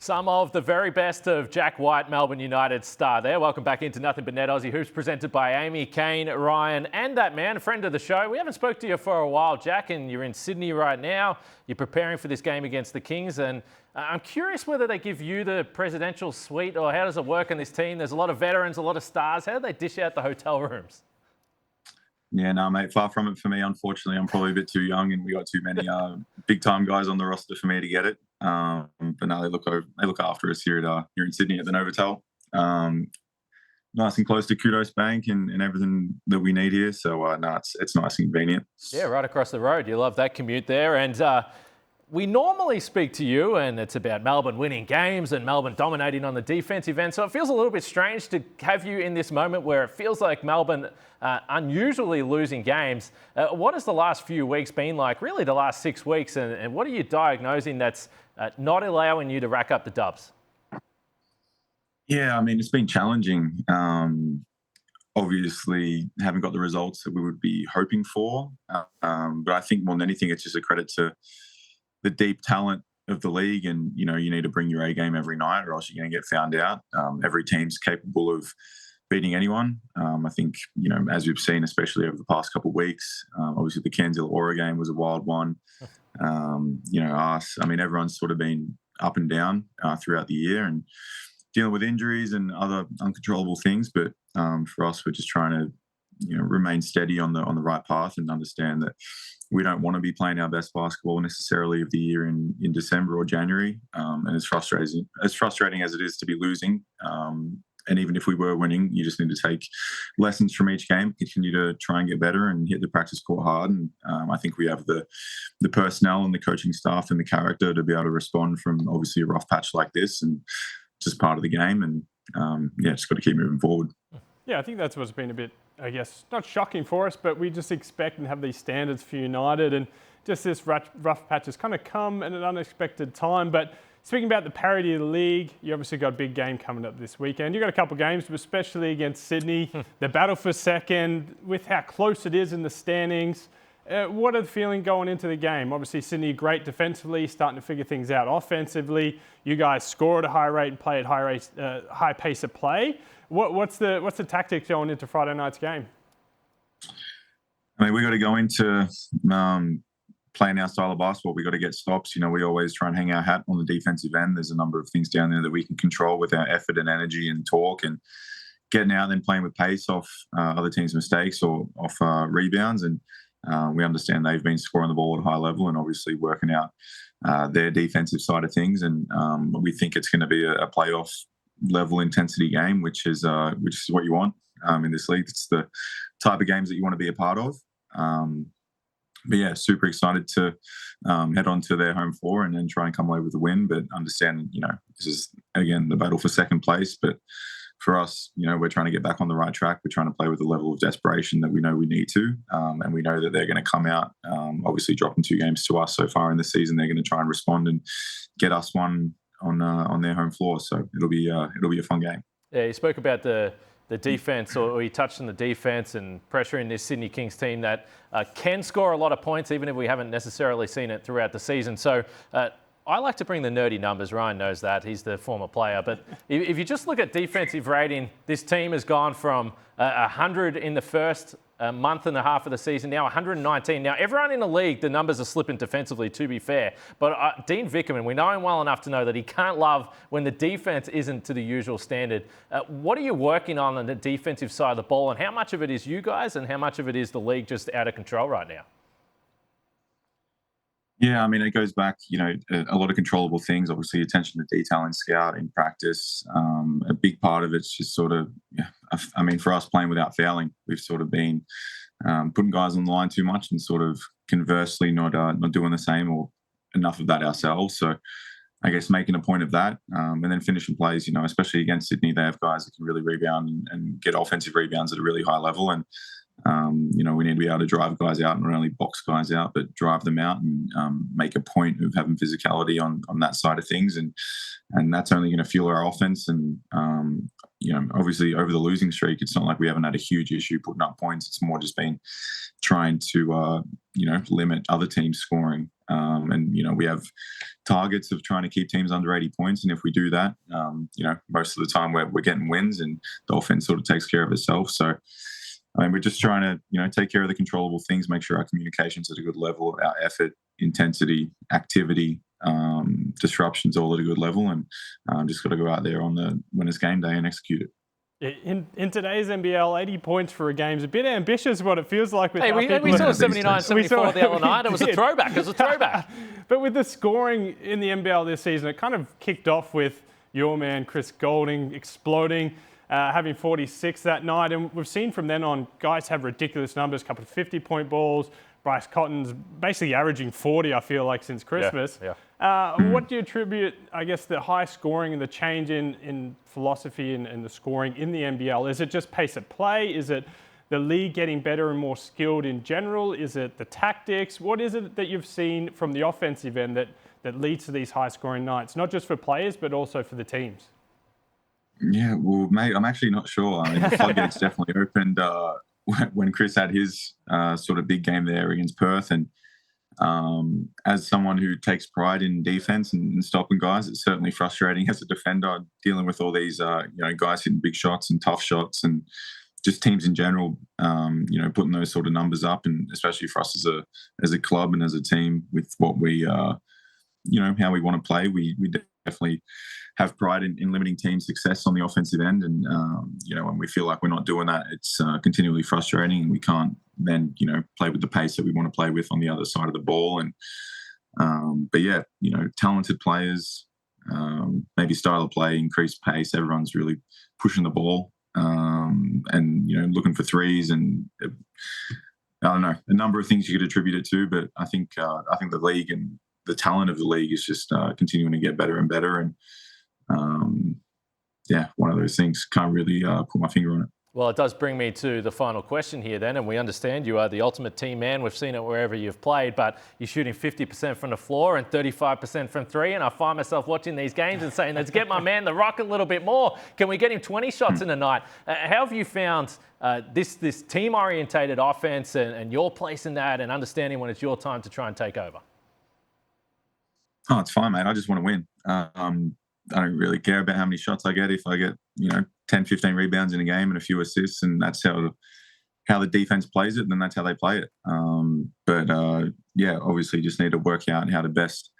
Some of the very best of Jack White, Melbourne United star there. Welcome back into Nothing But Net Aussie Hoops, presented by Amy, Kane, Ryan and that man, a friend of the show. We haven't spoke to you for a while, Jack, and you're in Sydney right now. You're preparing for this game against the Kings, and I'm curious whether they give you the presidential suite or how does it work on this team? There's a lot of veterans, a lot of stars. How do they dish out the hotel rooms? Yeah, no, mate, far from it for me. Unfortunately, I'm probably a bit too young, and we got too many big-time guys on the roster for me to get it. But no, they look after us here in Sydney at the Novotel. Nice and close to Kudos Bank and everything that we need here. So no, it's nice and convenient. Yeah, right across the road. You love that commute there, and we normally speak to you, and it's about Melbourne winning games and Melbourne dominating on the defensive end. So it feels a little bit strange to have you in this moment where it feels like Melbourne unusually losing games. What has the last few weeks been like, really the last 6 weeks, and what are you diagnosing that's not allowing you to rack up the dubs? Yeah, I mean, it's been challenging. Obviously, haven't got the results that we would be hoping for. But I think more than anything, it's just a credit to the deep talent of the league, and you need to bring your A game every night, or else you're going to get found out. Every team's capable of beating anyone. I think as we've seen, especially over the past couple of weeks, obviously the Cairns Illawarra game was a wild one. Everyone's sort of been up and down throughout the year and dealing with injuries and other uncontrollable things. But for us, we're just trying to remain steady on the right path and understand that we don't want to be playing our best basketball necessarily of the year in December or January. And as frustrating as it is to be losing, and even if we were winning, you just need to take lessons from each game, continue to try and get better and hit the practice court hard. And I think we have the personnel and the coaching staff and the character to be able to respond from obviously a rough patch like this, and just part of the game. And just got to keep moving forward. Yeah, I think that's what's been a bit, I guess, not shocking for us, but we just expect and have these standards for United, and just this rough patch has kind of come at an unexpected time. But speaking about the parity of the league, you obviously got a big game coming up this weekend. You've got a couple of games, but especially against Sydney, the battle for second, with how close it is in the standings. What are the feeling going into the game? Obviously, Sydney great defensively, starting to figure things out offensively. You guys score at a high rate and play at high pace of play. What's the tactics going into Friday night's game? I mean, we got to go into playing our style of basketball. We got to get stops. We always try and hang our hat on the defensive end. There's a number of things down there that we can control with our effort and energy and talk, and getting out and playing with pace off other teams' mistakes or off rebounds. And we understand they've been scoring the ball at a high level and obviously working out their defensive side of things. And we think it's going to be a playoff level intensity game, which is what you want in this league. It's the type of games that you want to be a part of. But yeah, super excited to head on to their home floor and then try and come away with a win. But understand, this is again the battle for second place. But for us, we're trying to get back on the right track. We're trying to play with a level of desperation that we know we need to, and we know that they're going to come out. Obviously, dropping 2 games to us so far in the season, they're going to try and respond and get us one on their home floor. So it'll be a fun game. Yeah, you spoke about the defense, or you touched on the defense and pressure in this Sydney Kings team that can score a lot of points, even if we haven't necessarily seen it throughout the season. So I like to bring the nerdy numbers. Ryan knows that. He's the former player. But if you just look at defensive rating, this team has gone from 100 in the first month and a half of the season, now 119. Now, everyone in the league, the numbers are slipping defensively, to be fair. But Dean Vickerman, we know him well enough to know that he can't love when the defense isn't to the usual standard. What are you working on the defensive side of the ball, and how much of it is you guys and how much of it is the league just out of control right now? Yeah, I mean, it goes back, a lot of controllable things. Obviously, attention to detail in scout, in practice. A big part of it's just sort of, for us playing without fouling, we've sort of been putting guys on the line too much and sort of conversely not doing the same or enough of that ourselves. So I guess making a point of that, and then finishing plays, especially against Sydney, they have guys that can really rebound and get offensive rebounds at a really high level. And We need to be able to drive guys out, not only box guys out, but drive them out and make a point of having physicality on that side of things. And that's only going to fuel our offense. And, obviously over the losing streak, it's not like we haven't had a huge issue putting up points. It's more just been trying to, limit other teams scoring. We have targets of trying to keep teams under 80 points. And if we do that, most of the time we're getting wins and the offense sort of takes care of itself. So, we're just trying to, take care of the controllable things, make sure our communication's at a good level, our effort, intensity, activity, disruptions all at a good level, and just got to go out there on when it's game day and execute it. In today's NBL, 80 points for a game is a bit ambitious, what it feels like. With we saw 79-74 the other night. It was a throwback. But with the scoring in the NBL this season, it kind of kicked off with your man, Chris Golding, exploding, having 46 that night. And we've seen from then on, guys have ridiculous numbers, a couple of 50-point balls. Bryce Cotton's basically averaging 40, I feel like, since Christmas. Yeah. What do you attribute, I guess, the high scoring and the change in philosophy and the scoring in the NBL? Is it just pace of play? Is it the league getting better and more skilled in general? Is it the tactics? What is it that you've seen from the offensive end that leads to these high-scoring nights, not just for players, but also for the teams? Yeah, well, mate, I'm actually not sure. The floodgates definitely opened when Chris had his sort of big game there against Perth. And as someone who takes pride in defense and stopping guys, it's certainly frustrating as a defender dealing with all these guys hitting big shots and tough shots, and just teams in general, putting those sort of numbers up, and especially for us as a club and as a team with what we how we want to play. We definitely have pride in limiting team success on the offensive end. And, when we feel like we're not doing that, it's continually frustrating, and we can't then, play with the pace that we want to play with on the other side of the ball. And, talented players, maybe style of play, increased pace. Everyone's really pushing the ball and, looking for threes. And I don't know, a number of things you could attribute it to, but I think the league and the talent of the league is just continuing to get better and better. And, one of those things. Can't really put my finger on it. Well, it does bring me to the final question here then, and we understand you are the ultimate team man. We've seen it wherever you've played, but you're shooting 50% from the floor and 35% from three, and I find myself watching these games and saying, let's get my man the rock a little bit more. Can we get him 20 shots in a night? How have you found this team-orientated offense and your place in that, and understanding when it's your time to try and take over? Oh, it's fine, mate. I just want to win. I don't really care about how many shots I get. If I get, 10, 15 rebounds in a game and a few assists, and that's how the defense plays it, then that's how they play it. Obviously just need to work out how to best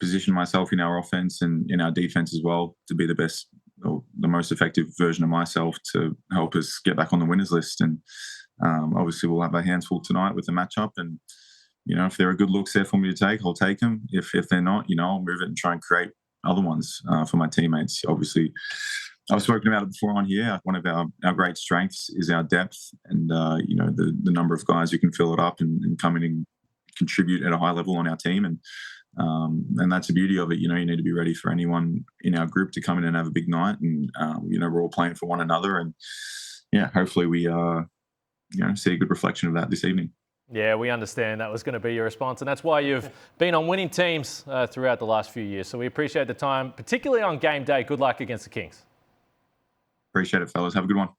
position myself in our offense and in our defense as well to be the best or the most effective version of myself to help us get back on the winners list. And obviously we'll have our hands full tonight with the matchup. And, if there are good looks there for me to take, I'll take them. If they're not, I'll move it and try and create other ones for my teammates. Obviously, I've spoken about it before on here. One of our great strengths is our depth and, the number of guys who can fill it up and come in and contribute at a high level on our team. And that's the beauty of it. You need to be ready for anyone in our group to come in and have a big night. And, we're all playing for one another. And, hopefully we, see a good reflection of that this evening. Yeah, we understand that was going to be your response, and that's why you've been on winning teams throughout the last few years. So we appreciate the time, particularly on game day. Good luck against the Kings. Appreciate it, fellas. Have a good one.